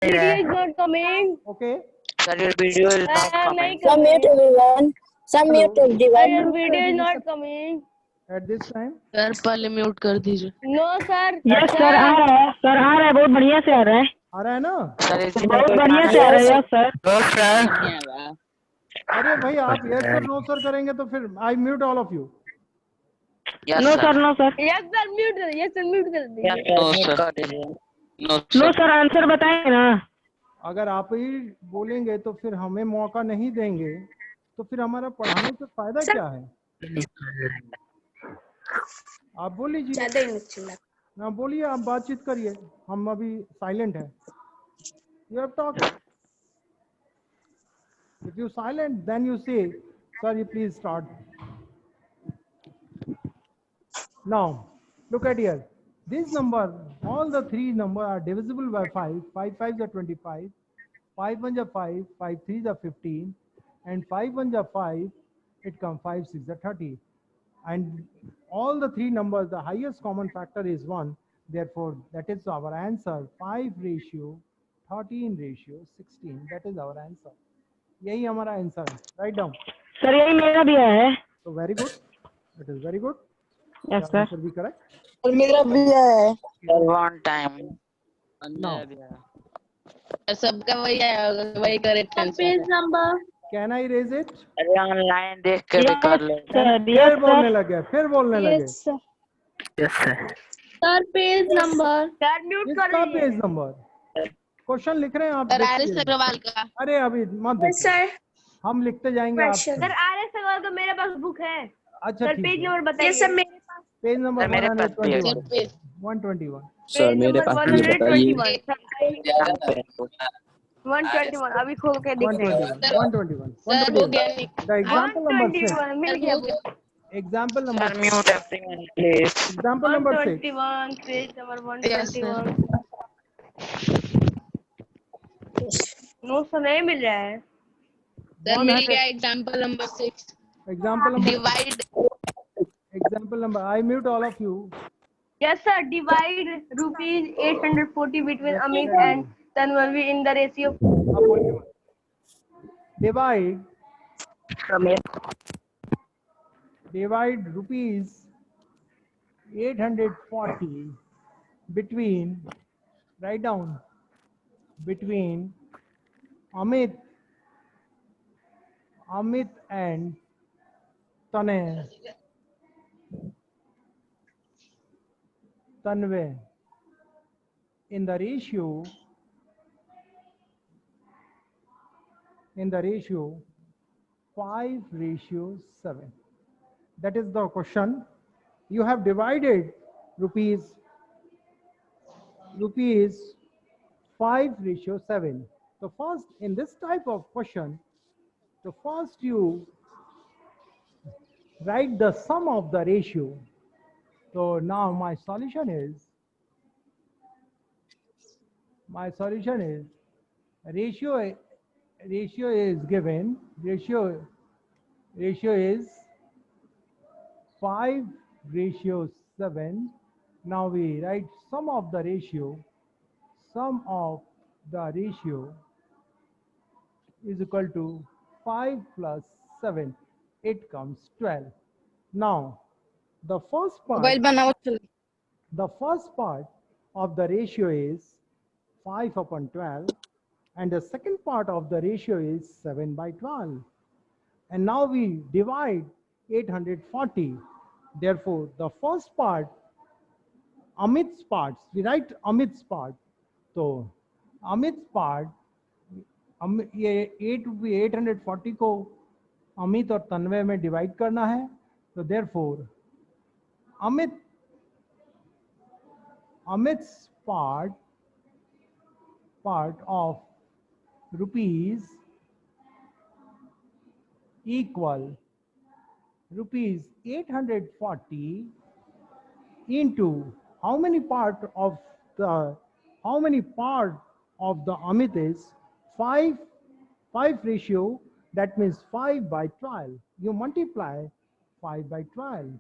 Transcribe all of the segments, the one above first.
Video is not coming. Okay. Sir, your video is not नहीं coming. coming. Submit everyone. Submit Sir, everyone. your video is not coming. At this time. Sir पहले mute कर दीजिए। No sir. Yes sir आ रहा है, sir आ रहा है, बहुत बढ़िया से आ रहा है, आ रहा है ना? सर इसमें बहुत कोई बढ़िया गाना से आ रहा है। Yes. Yes sir. No sir. अरे भाई आप यस सर नो सर करेंगे तो फिर I mute all of you. Yes no sir. Sir, no sir, Yes sir mute. Yes sir mute कर दीजिए. No sir. No no sir. Sir, answer बताएंगे ना। अगर आप ही बोलेंगे तो फिर हमें मौका नहीं देंगे तो फिर हमारा पढ़ाने से फायदा क्या है? आप बोल लीजिए ना, बोलिए, आप बातचीत करिए, हम अभी साइलेंट है। You have talk. If you silent then you say sir you please start. Now look at here, this number, all the three number are divisible by 5. 5 5s are 25, 5 1s are 5, 5 3s are 15, and 5 1s are 5, it comes 5 6 are 30. And all the three numbers, the highest common factor is 1, therefore that is our answer, 5 ratio 13 ratio 16, that is our answer. यही हमारा answer है। Write down. Sir यही मेरा भी आया है। So very good, it is very good. Yes sir. Answer be correct. और मेरा भी है। Sir one time. Now सबका वही है, वही करेक्ट आंसर है। number. can I raise it? अरे ऑनलाइन देख के भी कर ले। सर फिर यस बोलने सर। लगे, फिर बोलने लगे। Yes sir. Yes sir. Sir page number. Sir mute कर किसका दीजिए. Page number? क्वेश्चन लिख रहे हैं आप? सर आरिस देखिए। अग्रवाल का। अरे अभी मत देखिए, हम लिखते जाएंगे आप। सर RS अग्रवाल का मेरे पास बुक है. अच्छा सर ठीक पेज है। नंबर बताइए. सर मेरे पास. पेज नंबर सर, मेरे पास भी है। 121। 121। सर मेरे पास भी बताइए। 121 अभी खोल के दिख रहे हैं. 121। सर वो ज्ञानी। The example number 6. 121 मिल गया. Example number sir mute everyone please. Example number 6. 121 page number Yes, sir. 121. No sir नहीं मिल रहा है. सर मिल गया example number 6। Example number. Divide. Example number. I mute all of you. Yes sir, divide rupees 840 between Amit and Tanvi in the ratio. आप बोलिए मत। Divide rupees 840 between, write down, between Amit and Tanve in the ratio 5:7. That is the question. You have divided rupees 5:7. So first, in this type of question, so first you write the sum of the ratio. So now my solution is ratio is given, ratio is 5:7. Now we write sum of the ratio is equal to 5 plus 7, it comes 12. Now the first part of the ratio is 5 upon 12, and the second part of the ratio is 7/12. And now we divide 840. Therefore, the first part, Amit's parts, we write Amit's part. So Amit's part, ये 840 को अमित और तन्वय में divide करना है. तो therefore Amit's part of rupees equal rupees 840 into how many part of the Amit is 5 ratio, that means 5/12. You multiply 5/12.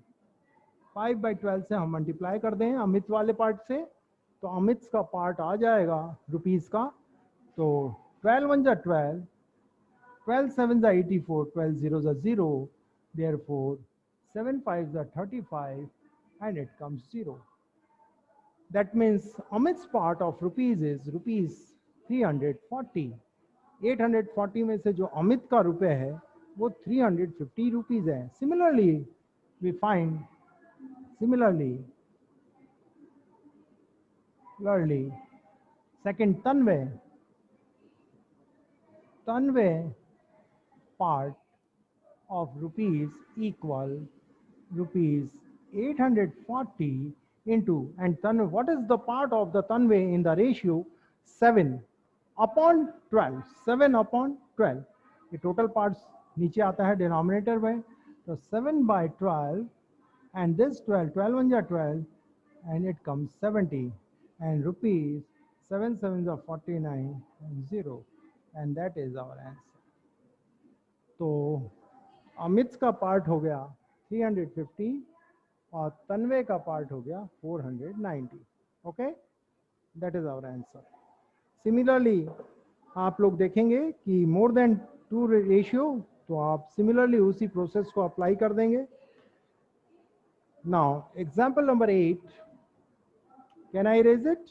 5/12 से हम multiply कर दें अमित वाले पार्ट से, तो अमित का पार्ट आ जाएगा रुपीस का तो 12 1 जा 12, 12 7 जा 84, 12 0 जा 0, therefore 7 5 जा 35 and it comes 0. That means Amit's part of rupees is rupees 340. 840 में से जो अमित का रुपए है वो 350 रुपीज है. Similarly, we find second Tanve part of rupees equal rupees 840 into, and Tanve, what is the part of the Tanve in the ratio? 7 upon 12. 7 upon 12. ये total parts नीचे आता है denominator में, तो 7 by 12 and this 12, 12 1 जा 12 and it comes 70 and rupees 7 7 are 49 and 0 and that is our answer. तो अमित का part हो गया 350 और तन्वे का पार्ट हो गया 490. Okay, that is our answer. Similarly आप लोग देखेंगे कि मोर देन 2 रेशियो, तो आप सिमिलरली उसी प्रोसेस को अप्लाई कर देंगे. Now example number 8, can I raise it?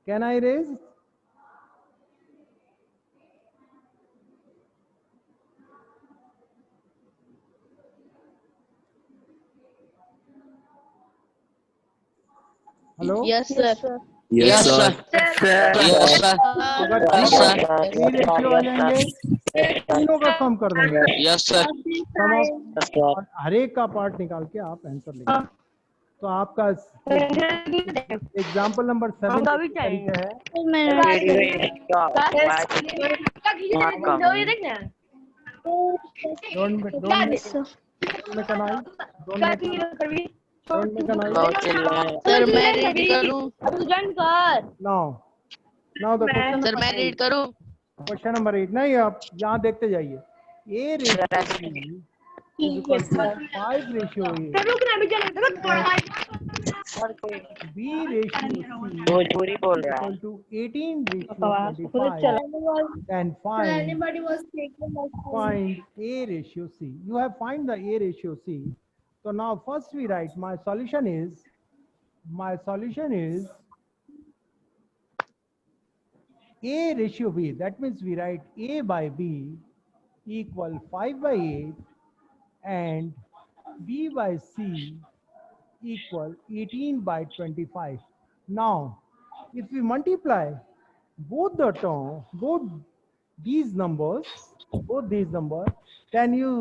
Can I raise? Hello, Yes, sir. Yes, sir. Yes, sir. अगर Yes, sir. 3 रेशियो आ जाएंगे, तीनों का सम कर देंगे. Yes, sir. सम ऑफ और हर एक का पार्ट निकाल के आप आंसर लिखेंगे. तो आपका एग्जाम्पल नंबर 7 हमका भी चाहिए. है. Don't make बहुत चिल्लाए. Sir, मैं read करूं? Now the question Sir, मैं read करूं? question number 8. नहीं, आप यहाँ देखते जाइए. A ratio C is equal to 5 ratio A. B ratio C Bhojpuri बोल रहा है. equal to 18 ratio 25. Then find A ratio C. You have find the A ratio C. So now first we write my solution is A ratio B. That means we write A by B equal 5 by 8 and B by C equal 18 by 25. Now, if we multiply both these numbers, then you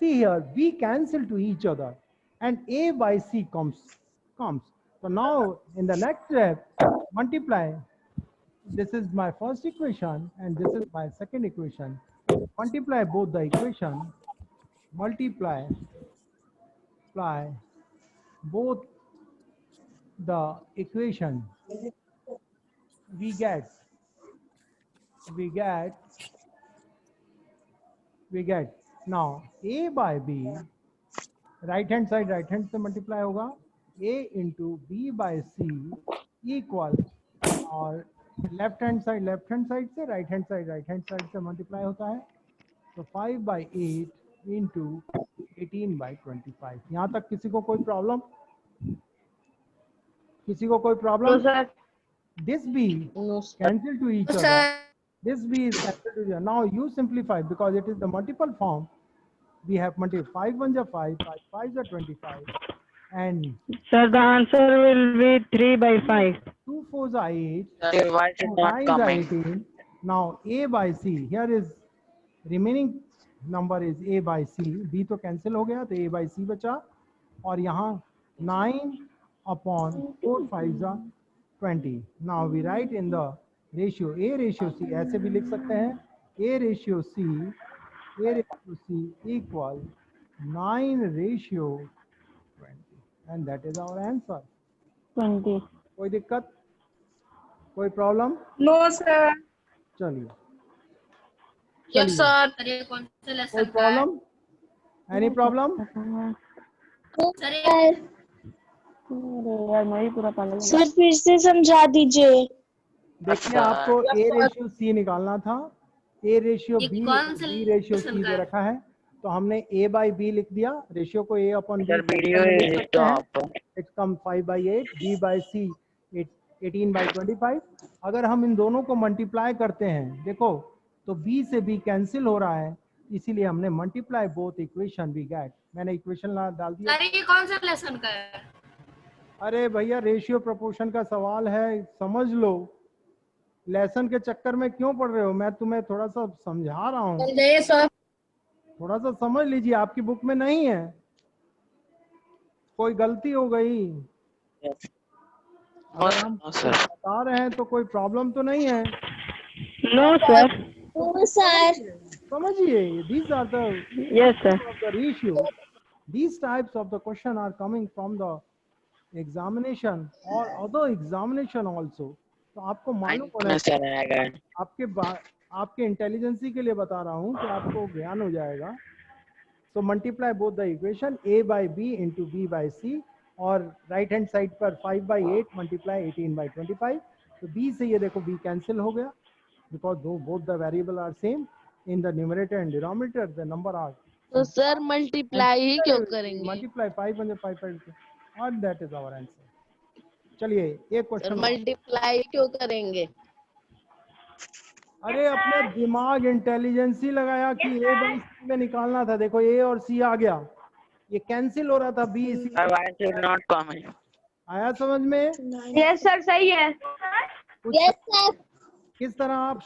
see here, B cancel to each other and A by C comes. So now in the next step, multiply. This is my first equation and this is my second equation. Multiply both the equation. Multiply both the equation. We get now A by B, right hand से multiply होगा, A into B by C equal, और left hand side से right hand side से multiply होता है. तो 5 by 8 into 18 by 25. यहाँ तक किसी को कोई problem? This B cancel to each other. This B is cancelled to each other. Now you simplify because it is the multiple form. We have multiple 5 1 are 5, 5 5 are 25, and Sir, the answer will be 3 by 5. 2 4s are 8. Sir, why is it not 9s are coming? 18. Now A by C. Here is remaining number is A by C. B तो cancel हो गया, तो A by C बचा, और यहाँ 9 upon 4 5s are 20. Now we write in the ratio A ratio C. ऐसे भी लिख सकते हैं, A ratio C equal 9 ratio 20, and that is our answer. 20. कोई दिक्कत, कोई प्रॉब्लम? No sir. चलिए. Yes, sir. कोई प्रॉब्लम? Any problem? यार मैं ही पूरा पागल हूँ. सर फिर से समझा दीजिए. देखिए आपको A रेशियो C निकालना था, A ratio B, B ratio C दे रखा है, तो हमने A बाई B लिख दिया, रेशियो को A upon B Sir, video is stop. It come 5/8, B by C 18/25। अगर हम इन दोनों को मल्टीप्लाई करते हैं, देखो तो B से B कैंसिल हो रहा है, इसीलिए हमने multiply both equation we get. मैंने इक्वेशन डाल दिया। सर ये कौन सा लेसन का है? अरे भैया रेशियो प्रोपोर्शन का सवाल है, समझ लो। लेसन के चक्कर में क्यों पढ़ रहे हो, मैं तुम्हें थोड़ा सा समझा रहा हूँ, थोड़ा सा समझ लीजिए, आपकी बुक में नहीं है, कोई गलती हो गई। अगर हम बता रहे हैं तो कोई प्रॉब्लम तो नहीं है। No, sir. समझिए, these are the Yes, sir. of the ratio. These types of the question are coming from the examination or other examination also. तो आपको मालूम होना चाहिए, आपके इंटेलिजेंसी के लिए बता रहा हूँ कि आपको ज्ञान हो जाएगा। So multiply both the equation A by B into B by C, और राइट हैंड साइड पर 5/8 मल्टीप्लाई 18/25। तो B से ये देखो B कैंसिल हो गया, because both the variable are same in the numerator and denominator, the number are तो sir multiply ही क्यों करेंगे? multiply 5 and 5 and that is our answer। चलिए एक सर क्वेश्चन, मल्टीप्लाई क्यों करेंगे? अरे अपने दिमाग इंटेलिजेंसी लगाया कि A बाई C में निकालना था, देखो A और C आ गया, ये कैंसिल हो रहा था B C। Sir, why should not comment? आया समझ में? यस सर सही है। Yes, sir. किस तरह आप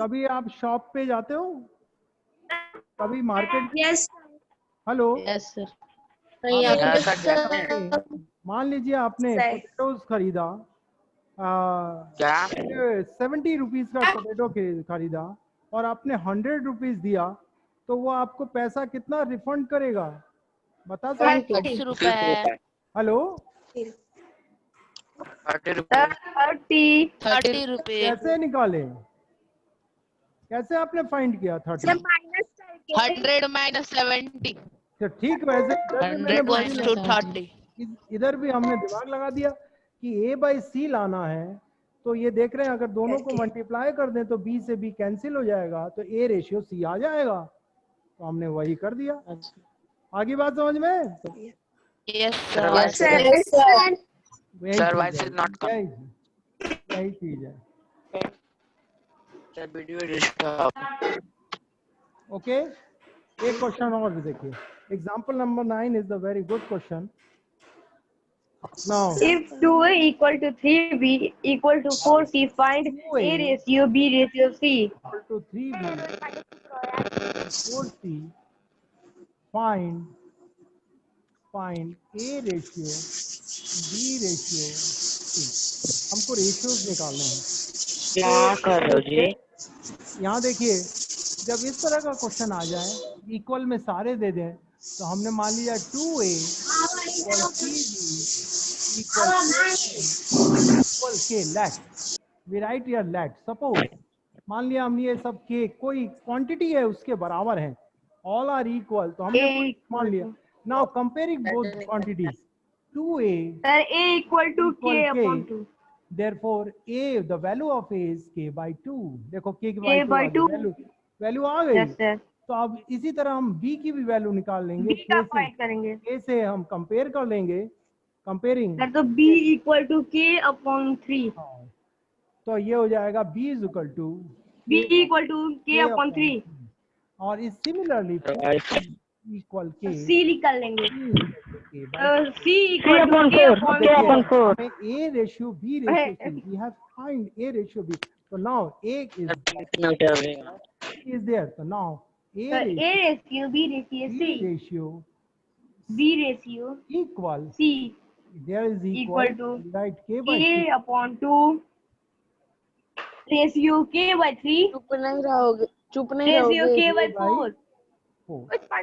कभी आप शॉप पे जाते हो, कभी market? Yes hello, yes sir. मान लीजिए आपने पोटैटोज खरीदा, क्या? 70 रुपीज का पोटैटो खरीदा और आपने 100 रुपीज दिया, तो वो आपको पैसा कितना रिफंड करेगा बता सकते? 30 रुपए। Hello, 30 rupees. 30 रुपए। कैसे निकाले, कैसे आपने फाइंड किया 30? 100 माइनस 70। तो ठीक, वैसे इधर भी हमने दिमाग लगा दिया कि A बाई C लाना है, तो ये देख रहे हैं अगर दोनों को मल्टीप्लाई कर दें तो B से B कैंसिल हो जाएगा, तो A रेशियो C आ जाएगा, तो हमने वही कर दिया। आगे बात समझ में? Yes Sir, why sir. Yes, sir. Sir, why should not come? यही चीज है। Sir, video is stop. Okay, एक क्वेश्चन और भी देखिए, example number 9 is the very good question. Now, If 2A equal to 3B equal to 4C, find A ratio, B ratio, C. equal to 3B 4C, find A ratio, B ratio, C। हमको ratios निकालने हैं। क्या कर रहे हो जी? यहाँ देखिए, जब इस तरह का क्वेश्चन आ जाए, इक्वल में सारे दे दें, तो हमने मान लिया 2A equal 3B equal K, let we write here let, suppose मान लिया हम ये सब K कोई क्वांटिटी है उसके बराबर है, all are equal, तो हमने मान लिया। Now comparing both quantities, 2A Sir, A equal to K upon 2. therefore A, the value of A is K by 2। देखो K by 2 वैल्यू आ गई। Yes sir. तो अब इसी तरह हम B की भी वैल्यू निकाल लेंगे, B का फाइंड करेंगे। A से हम कंपेयर कर लेंगे, कंपेयरिंग, सर तो B equal to K upon 3. तो ये हो जाएगा B is equal to B equal to K upon 3. और इस सिमिलरली इक्वल K C निकाल लेंगे। C Three equal to upon K four. upon K upon 4. हमें A ratio B ratio C, we have find A ratio B, so now A is there, so now A Sir, ratio, A ratio, B ratio, B C. ratio B ratio, equal, C there is equal to right K by K 2, upon 2 ratio K by 3 चुप नहीं रहोगे, चुप नहीं ratio रहोगे। K by by 4. 4।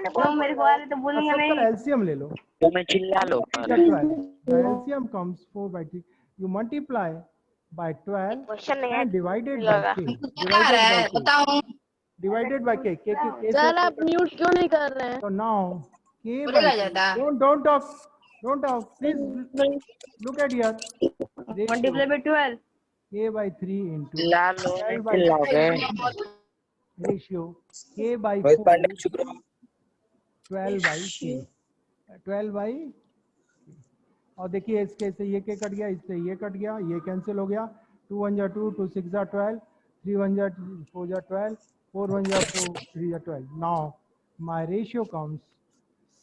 तो मेरे को आ रहे तो बोलूंगा सबका नहीं। LCM ले लो, तुम्हें चिल्ला लो। the LCM comes 4 by 3, you multiply by 12 and divided by K, divided by K, K sir आप म्यूट क्यों नहीं कर रहे हैं? so now K by 2, don't talk, please look at here, Multiply by 12. k by 3 into चिल्ला लो, 12 by चिल्लाओगे। ratio k by Rohit 4 Pandey चुप रहो। 12 by 3, 12 by, और देखिए इसके से ये के कट गया, इससे ये कट गया, ये कैंसिल हो गया, 2 1 जा 2, 2 6 जा 12, 3 1 जा 4 जा 12, 4 1 जा 4, 3 जा 12. Now my ratio comes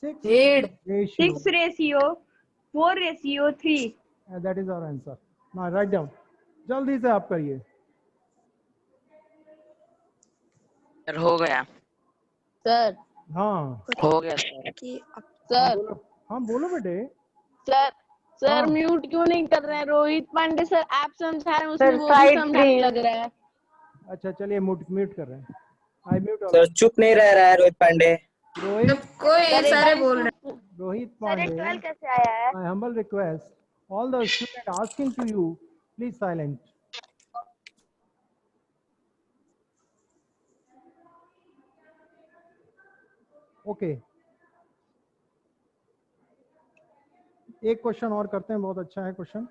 6 ratio, 6 ratio 4 ratio 3. and that is our answer. Now write down. जल्दी से आप करिए. सर हो गया, सर हाँ हो गया सर। सर बोलो, हाँ बोलो बेटे. सर सर हाँ. म्यूट क्यों नहीं कर रहे हैं? रोहित पांडे सर आप समझा रहे हैं उसमें सर, वो भी side समझाने three. लग रहा है। अच्छा चलिए म्यूट कर रहे हैं. आई म्यूट सर चुप नहीं रह रहा है रोहित पांडे। रोहित कोई सर एक सारे बार बोल रहे इसको- Rohit सर ये Pandey, 12 कैसे आया है? my humble request, all the students asking to you, please silent. Okay. एक क्वेश्चन और करते हैं, बहुत अच्छा है question.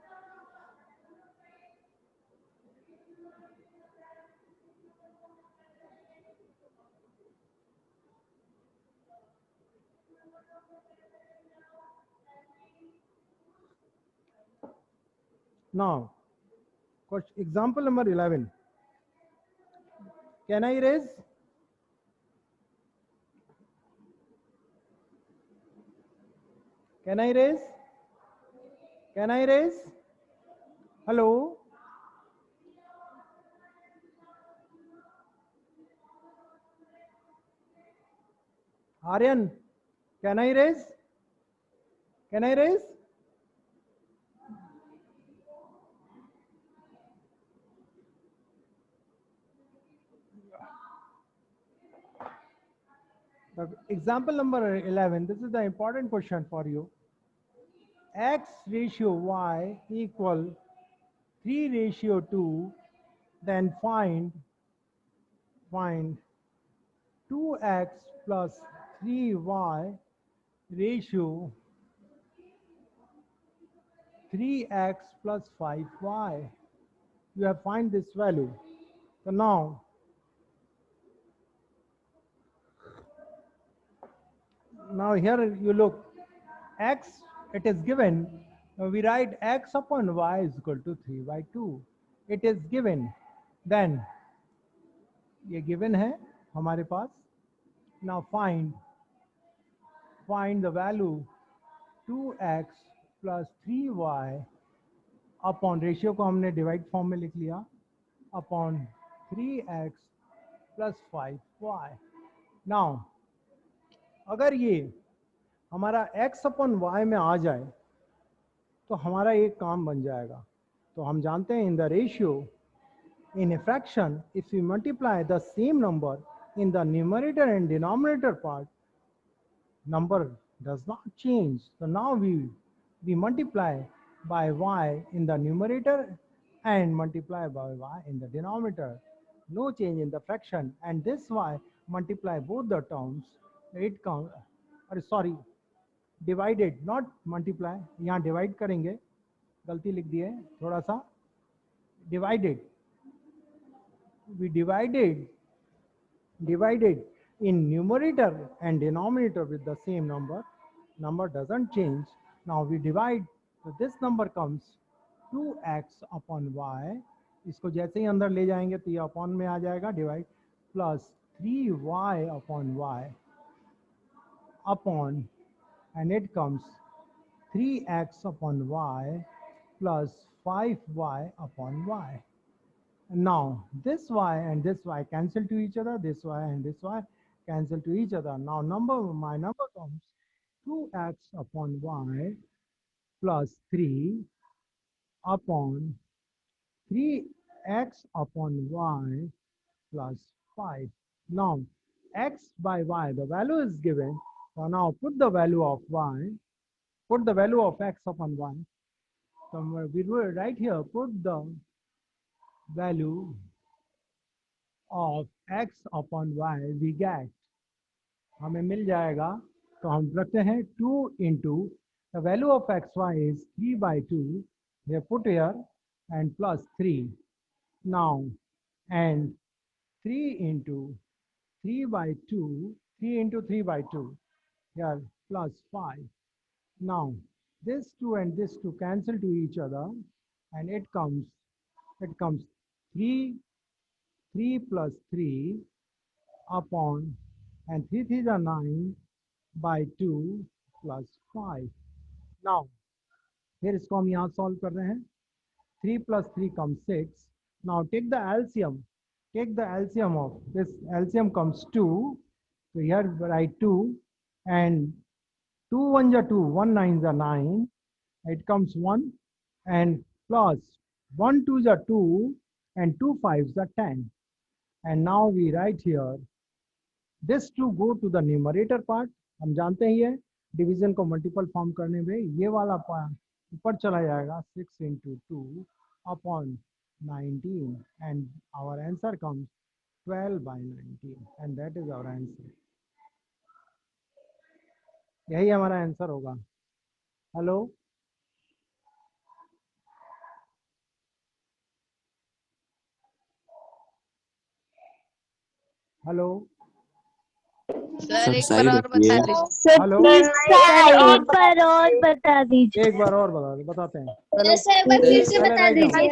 Now, example number 11. Can I raise? Can I raise? Can I raise? Hello? Aryan, can I raise? Can I raise? Example number 11, this is the important question for you. X ratio y equal 3 ratio 2, then find 2x plus 3y ratio 3x plus 5y. You have find this value. So now here you look, x, it is given, we write x upon y is equal to 3 by 2. It is given, then ये given है हमारे पास. Now find the value 2x plus 3y upon ratio को हमने divide form में लिख लिया, upon 3x plus 5y. Now अगर ये हमारा x upon y में आ जाए तो हमारा एक काम बन जाएगा. तो हम जानते हैं in the ratio, in a fraction, if we multiply the same number in the numerator and denominator part, number does not change. So now we multiply by y in the numerator and multiply by y in the denominator. No change in the fraction, and this y multiply both the terms. It comes, sorry, divided, not multiply. यहाँ divide करेंगे, गलती लिख दी है थोड़ा सा. Divided. We divided in numerator and denominator with the same number. Number doesn't change. Now we divide, so this number comes 2x upon y. इसको जैसे ही अंदर ले जाएंगे तो ये अपॉन में आ जाएगा, divide, plus 3y upon y upon, and it comes 3x upon y plus 5y upon y. Now this y and this y cancel to each other, this y and this y cancel to each other. Now my number comes 2x upon y plus 3 upon 3x upon y plus 5. Now x by y, the value is given. So now put the value of y, put the value of x upon y. So we will right here put the value of x upon y we get, हमें मिल जाएगा. तो हम रखते हैं 2 into the value of xy is 3 by 2. We have put here and plus 3. now, and 3 into 3 by 2, 3 into 3 by 2, here plus 5. Now, this 2 and this 2 cancel to each other, and it comes 3 plus 3 upon, and 3 3s are 9 by 2 plus 5. Now, फिर इसको हम यहाँ solve कर रहे हैं. 3 plus 3 comes 6. Now take the LCM. Take the LCM of this. LCM comes 2. So here write 2, and 2 1s are 2, 1 9s are 9. It comes 1, and plus 1 2s are 2, and 2 5s are 10. And now we write here this to go to the numerator part. हम जानते ही है division को multiple form करने में ये वाला part ऊपर चला जाएगा. 6 into 2 upon 19, and our answer comes 12 by 19, and that is our answer. यही हमारा आंसर होगा. हेलो, हेलो, सर एक बार और बता दीजिए. हेलो. एक बार और बता दीजिए. एक बार और बताते हैं. यस सर, एक बार फिर से बता दीजिए.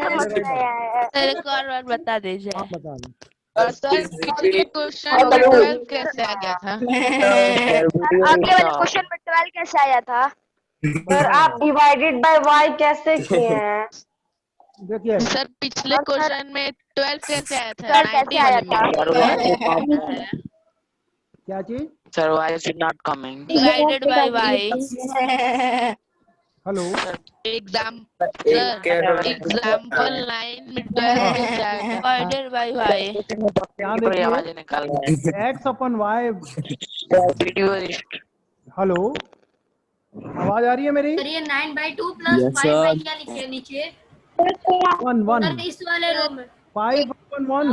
सर एक और बार बता दीजिए. आप बता दें. और सर पिछले क्वेश्चन में 12 कैसे आ गया था? आपके वाले क्वेश्चन में 12 कैसे आया था? सर आप डिवाइडेड बाय वाई कैसे किए हैं? देखिए, सर पिछले क्वेश्चन में 12 कैसे आया था? 12 कैसे आया था? क्या चीज? Sir, why is it not coming? Divided by Y. Hello, example 9 में 12 कैसे आया था? Divided by Y. यहाँ कोई देखिए, आवाज निकाल रहा है. x अपन y. वीडियो हेलो, आवाज आ रही है मेरी? सर ये 9/2 प्लस 5 क्या लिखे नीचे? 1 1 सर इस वाले रो में 5 1 1.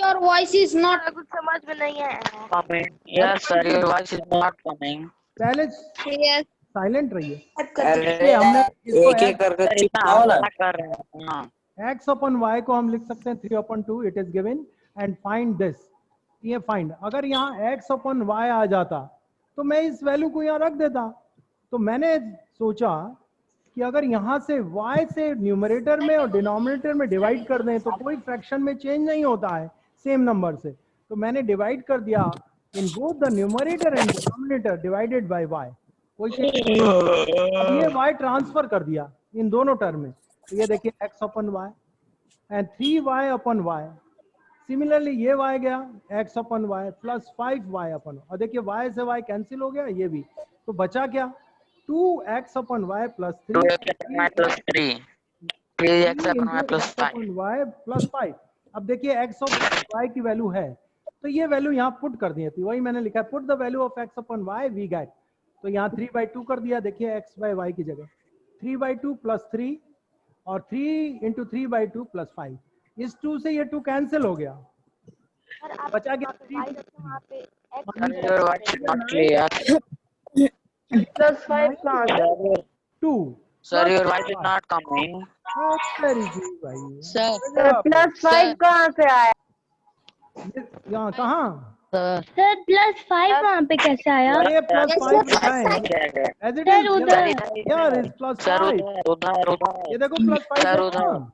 Your voice is not. कुछ समझ में नहीं आया. coming. Yes, sir, your voice is not coming. पहले Yes. साइलेंट रहिए. अरे हमने एक एक करके चिपकाओ ना. कर रहे हैं. हाँ. x अपन y को हम लिख सकते हैं 3/2. It is given, and find this. ये फाइंड, अगर यहाँ x अपन y आ जाता तो मैं इस वैल्यू को यहाँ रख देता. तो मैंने सोचा कि अगर यहाँ से y से न्यूमरेटर में और डिनोमिनेटर में डिवाइड कर दें तो कोई फ्रैक्शन में चेंज नहीं होता है सेम नंबर से. तो मैंने डिवाइड कर दिया in both the numerator and denominator divided by y. कोई चेंज नहीं. अब ये y ट्रांसफर कर दिया इन दोनों टर्म में. तो ये देखिए x upon y and 3y upon y. Similarly ये y गया x अपन y प्लस 5y अपन. और देखिए y से y कैंसिल हो गया ये भी. तो बचा क्या? 2x अपन y plus 3. 2x upon y plus 3. 3x upon y plus 5. y plus 5. अब देखिए x ऑफ y की वैल्यू है तो ये वैल्यू यहाँ पुट कर दी थी. वही मैंने लिखा है, put the value of x upon y we get. तो यहाँ 3/2 कर दिया. देखिए x बाय y की जगह 3/2 प्लस 3 और 3 into 3/2 प्लस 5. इस 2 से ये 2 कैंसिल हो गया. बचा गया 3. Sir, your voice is not clear. Plus 5 कहाँ से? 2. Sir, your voice is not coming. Very good भाई. सर प्लस 5 कहाँ से आया? यहाँ कहाँ? सर प्लस 5 वहाँ पे कैसे आया? ये प्लस 5 लिखा है. As it is, उधर. यार इस प्लस Sir, 5. उधर. ये देखो प्लस 5 Sir, है उधर. ना?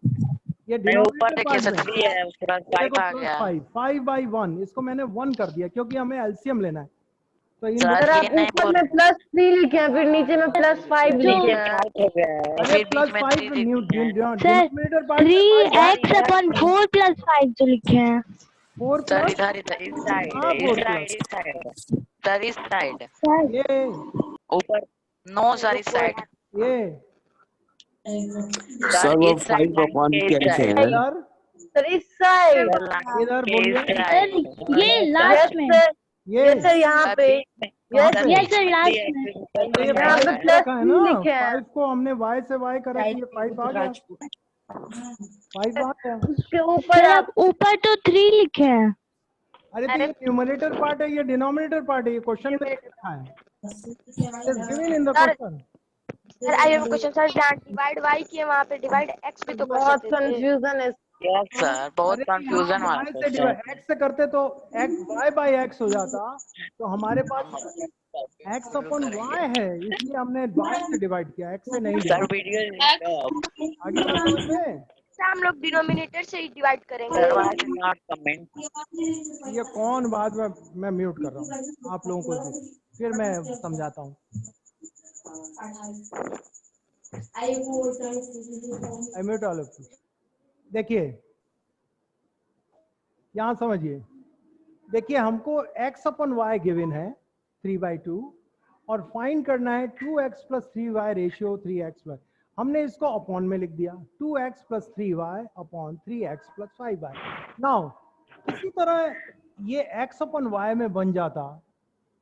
ये नहीं, ऊपर देखिए डिनोमिनेटर 3 है, उसके बाद 5 आ गया. 5/1. इसको मैंने 1 कर दिया क्योंकि हमें एलसीएम लेना है. तो इन Sir, सर आप ये नहीं ऊपर में प्लस 3 लिखे हैं, फिर नीचे में प्लस 5 लिखे हैं. अरे प्लस 5 डिनोमिनेटर पार्ट 3x अपन 4 प्लस 5 जो लिखे हैं. 4 Sir, प्लस इधर इस साइड. ये ऊपर. No, sir, इस साइड. ये Sir, वो 5/1 कैसे है? सर इस साइड. इधर बोलिए. सर ये लास्ट में. ये सर यहाँ पे. यस सर लास्ट में. यहाँ पे प्लस है 3 ना. लिखे हैं. 5 को हमने y से y करा तो ये 5 आ गया. 5 आ गया. उसके सर ऊपर अब ऊपर तो 3 लिखे हैं. अरे तो ये न्यूमरेटर पार्ट है, ये डिनोमिनेटर पार्ट है. ये क्वेश्चन में लिखा है. It's given in the question. Sir I have a question. Sir जहाँ डिवाइड y किए वहाँ पे डिवाइड x भी तो कर बहुत सकते थे. कंफ्यूजन है. यस सर, बहुत अरे कंफ्यूजन यहाँ वाला y से क्वेश्चन। x से करते तो y बाई x हो जाता, तो हमारे पास x अपन y है, इसलिए हमने y से डिवाइड किया, x से नहीं सर डिवाइड। वीडियो आगे बात समझ में? हम लोग डिनोमिनेटर से ही डिवाइड करेंगे। Sir why did not comment? ये कौन बात में मैं म्यूट कर रहा हूँ आप लोगों को, फिर मैं समझाता हूँ। आई म्यूट ऑल ऑफ यू। देखिए यहाँ समझिए, देखिए हमको x अपन y गिवन है 3/2 और फाइंड करना है 2x plus 3y ratio 3x plus, हमने इसको अपॉन में लिख दिया 2x plus 3y upon 3x plus 5y। Now इसी तरह ये x अपन y में बन जाता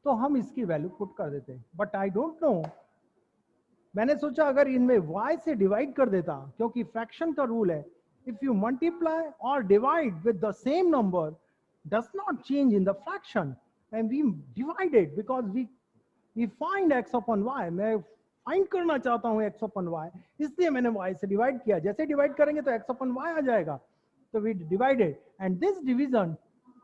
तो हम इसकी वैल्यू पुट कर देते, बट आई डोंट नो, मैंने सोचा अगर इनमें y से डिवाइड कर देता, क्योंकि फ्रैक्शन का रूल है, if you multiply or divide with the same number does not change in the fraction, and we divided because we find x upon y, मैं फाइंड करना चाहता हूँ x upon y, इसलिए मैंने y से divide किया, जैसे डिवाइड करेंगे तो x upon y आ जाएगा, तो we divided and this division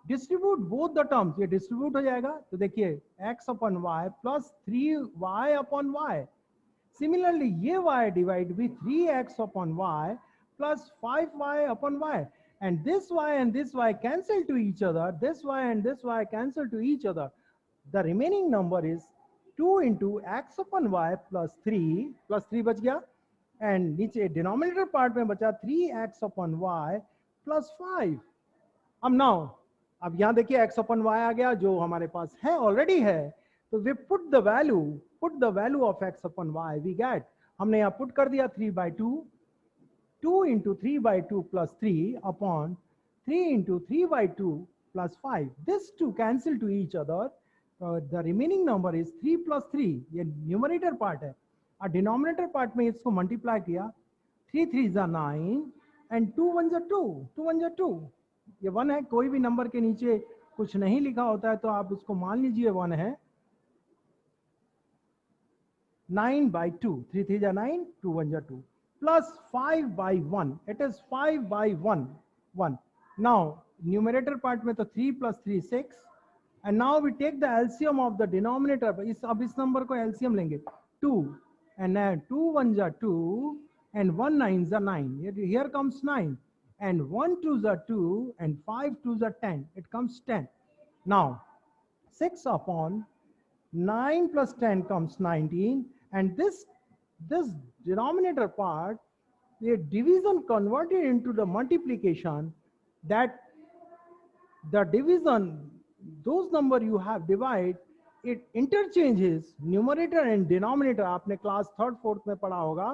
distribute both the terms, ये distribute हो जाएगा, तो देखिए x upon y plus 3y upon y, similarly ये y divide with 3x upon y plus 5y upon y, and this y cancel to each other, this y and this y cancel to each other, the remaining number is 2 into x upon y plus 3 बच गया, and नीचे denominator part में बचा 3x upon y plus 5। अब यहाँ देखिए x upon y आ गया जो हमारे पास है, ऑलरेडी है, तो we put the value of x upon y, we get, हमने यहाँ पुट कर दिया 3/2, 2 into 3/2 plus 3 upon 3 into 3/2 plus 5. This two cancel to each other. The remaining number is 3 plus 3. ये numerator part है, और denominator part में इसको multiply किया, 3 3s are 9 and 2 1s are 2, 2 1s are 2, ये 1 है, कोई भी नंबर के नीचे कुछ नहीं लिखा होता है तो आप उसको मान लीजिए 1 है, 9/2, 3 3s are 9, 2 1s are 2, plus 5/1, it is 5/1, 1. Now numerator part में तो 3 plus 3 6, and now we take the LCM of the denominator, अब इस नंबर को LCM लेंगे 2, and 2 1s are 2 and 1 9s are 9, here comes 9, and 1 2s are 2 and 5 2s are 10, it comes 10. Now 6 upon 9 plus 10 comes 19, and this denominator part, the division converted into the multiplication, that the division, those number you have divide, it interchanges numerator and denominator। आपने class 3rd 4th में पढ़ा होगा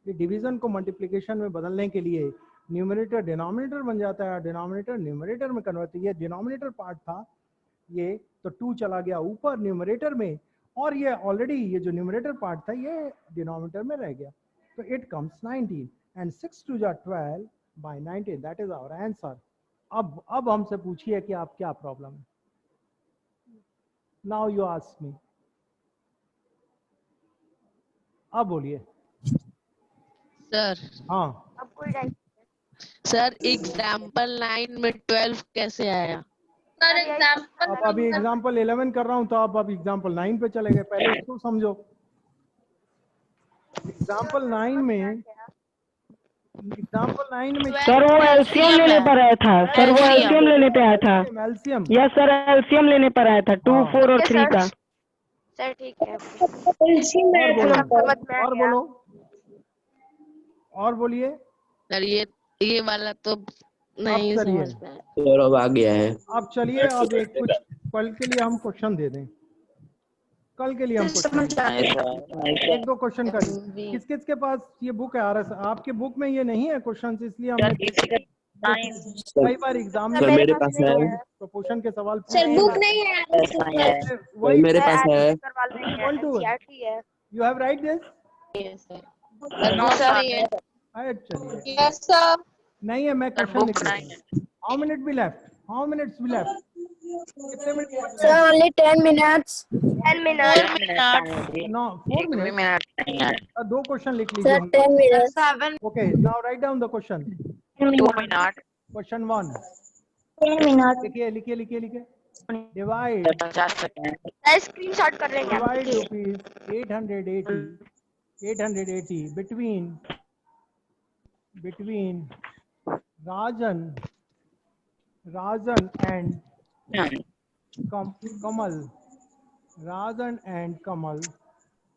कि division को multiplication में बदलने के लिए न्यूमरेटर डिनोमिनेटर बन जाता है, डिनोमिनेटर न्यूमरेटर में कन्वर्ट, ये डिनोमिनेटर पार्ट था, ये तो 2 चला गया ऊपर न्यूमरेटर में, और ये ऑलरेडी ये जो न्यूमरेटर पार्ट था ये डिनोमिनेटर में रह गया, तो it comes 19 and 6 2s are 12 by 19, that is our answer। अब हमसे पूछिए कि आप क्या प्रॉब्लम है। नाउ यू आस्क मी, अब बोलिए। सर हाँ अब कोई राइट सर एग्जाम्पल 9 में 12 कैसे आया? सर एग्जाम्पल अब अभी एग्जाम्पल 11 कर रहा हूं, तो आप अब एग्जाम्पल 9 पे चले गए, पहले इसको समझो। एग्जाम्पल 9 में सर वो एलसीएम लेने पर आया था, सर वो एलसीएम लेने पे आया था, एलसीएम, यस सर एलसीएम लेने पर आया था 2 4 और 3 का। सर ठीक है, और बोलिए सर ये वाला तो नहीं चलिए। समझ पाया। सर अब आ गया है। अब चलिए, अब एक कुछ कल के लिए हम क्वेश्चन दे दें, कल के लिए हम क्वेश्चन एक दो क्वेश्चन करें। किस किस के पास ये बुक है? RS आपके बुक में ये नहीं है क्वेश्चन, इसलिए हमने कई बार एग्जाम में मेरे पास है, तो क्वेश्चन के सवाल सर बुक नहीं है, वही मेरे पास है। You have write this? चलिए, यस सर। नहीं है, मैं क्वेश्चन लिख रहा हूं। How minute be left? How minutes be left? कितने minute? Sir only 10 minutes। 10 minutes। 4 minute. दो क्वेश्चन लिख लीजिए। Sir 10 minutes। Okay, now write down the question. 2 minute question 1 10 minutes. लिखिए लिखिए लिखिए लिखिए डिवाइड 50 सेकेंड स्क्रीनशॉट कर लेंगे divide rupees 880 between Rajan and Kamal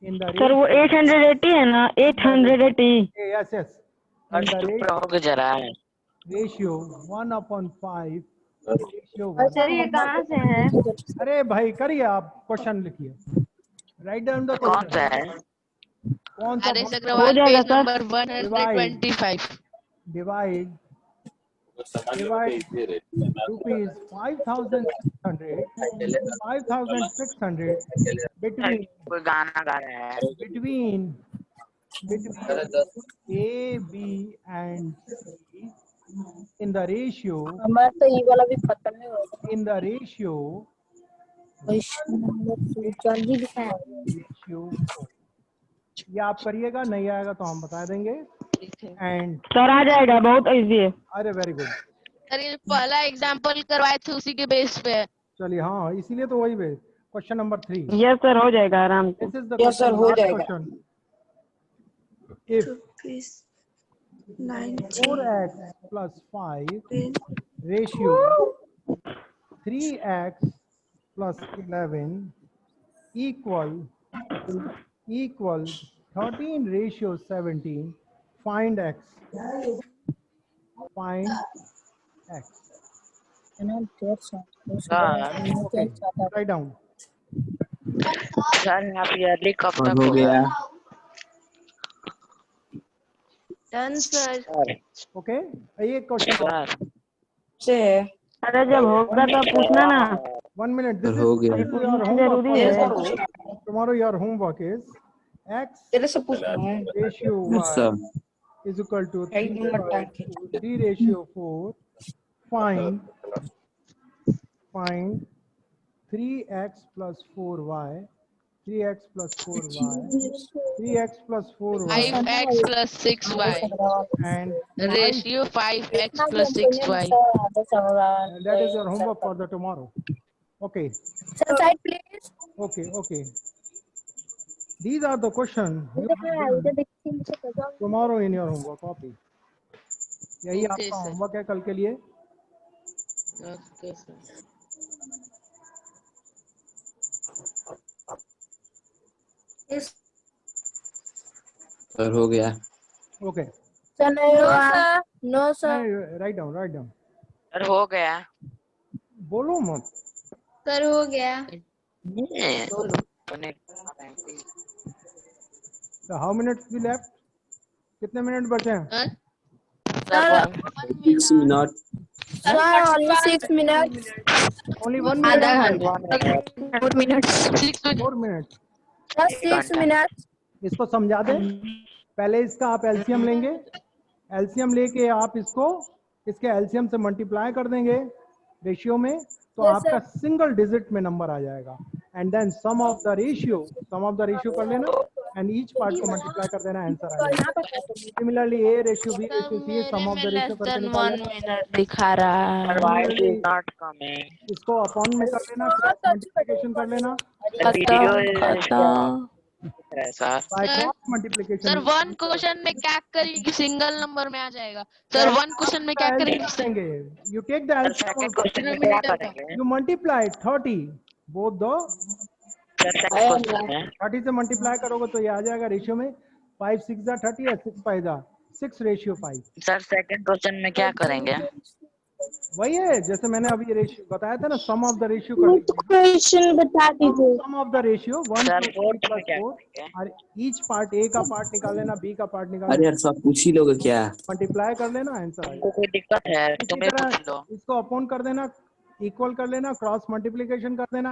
in the sir वो 880 है ना 880 yes in और the चुप रहोगे जरा ratio 1/5 ratio 1. सर ये कहाँ से है? अरे भाई करिए आप क्वेश्चन लिखिए राइट डाउन द कौन सा है कौन सा आर.एस. हो अग्रवाल जाएगा page sir number 125. divide rupees 5,600 between कोई गाना गा रहा है between A, B and C in the ratio हमारा तो ये वाला भी खत्म नहीं होगा जल्दी दिखाएं ratio 4. ये आप करिएगा नहीं आएगा तो हम बता देंगे एंड सर आ जाएगा बहुत इजी है अरे वेरी गुड सर ये पहला एग्जांपल करवाए थे उसी के बेस पे है. चलिए हाँ इसीलिए तो वही है क्वेश्चन नंबर 3 यस सर हो जाएगा आराम से this is the Yes, sir, हो जाएगा. Question if 4x plus 5 ratio 3x plus 11 equal 13 ratio 17 find x okay write down sir आप ईयरली कब तक हो गया डन सर. okay ये क्वेश्चन सर से है अरे जब होगा तो पूछना ना 1 minute this हो is गया। your जरूरी है tomorrow your homework is x तेरे से पूछ रहा हूँ ratio अच्छा y is equal to Right number 3 ratio 4 find 3x plus 4y 3x plus 4y 3x plus 4y 5x plus 6y. and Ratio 5x plus 6y. that is your homework for the tomorrow. Okay, side please okay. These are the questions you have given tomorrow in your homework copy. यही Okay, आपका sir. Homework है कल के लिए. Okay, sir. Sir हो गया Okay. No sir Write down. Sir हो गया बोलो मत. सर हो गया. So how minutes we left? कितने मिनट बचे हैं? Huh? Sir 6 minute sir only 6 minutes Only 1 आधा minute. घंटा 4 मिनट्स 4 minutes. बस 6 मिनट्स इसको समझा दें. पहले इसका आप एलसीएम लेंगे. एलसीएम लेके आप इसके एलसीएम से मल्टीप्लाई कर देंगे रेशियो में तो Yes, आपका सिंगल डिजिट में नंबर आ जाएगा. And then sum of the ratio कर लेना एंड ईच पार्ट को मल्टीप्लाई कर देना आंसर आ जाएगा. Similarly A ratio B ratio C sum of the मेरे में रेशियो लेस करके देन निकाल 1 मिनट दिखा रहा है. why it is not coming इसको अपॉन में कर लेना मल्टीप्लिकेशन कर लेना the video is खत्म. Sir bye Sir, cross multiplication. Sir 1 question में क्या करेंगे कि सिंगल नंबर में आ जाएगा. सर 1 क्वेश्चन में क्या करेंगे. You take the second question में क्या करेंगे you multiply 30 both the sir second question में 30 से मल्टीप्लाई करोगे तो ये आ जाएगा रेशियो में 5 6 जा 30 या 6 5 जा 6 रेशियो 5. सर सेकंड क्वेश्चन में क्या करेंगे वही है जैसे मैंने अभी ये रेशियो बताया था ना सम ऑफ द रेशियो कर लीजिए. क्वेश्चन बता दीजिए sum of the ratio 1 sir plus fourth 3 में क्या plus 4 करेंगे और ईच पार्ट ए का पार्ट निकाल लेना बी का पार्ट निकाल अरे लेना यार सब पूछ ही लोगे क्या मल्टीप्लाई कर लेना आंसर आ तुमको कोई दिक्कत है जाएगा. इसी तुम्हें पूछ तरह लो इसको अपॉन कर देना इक्वल कर लेना क्रॉस मल्टीप्लिकेशन कर देना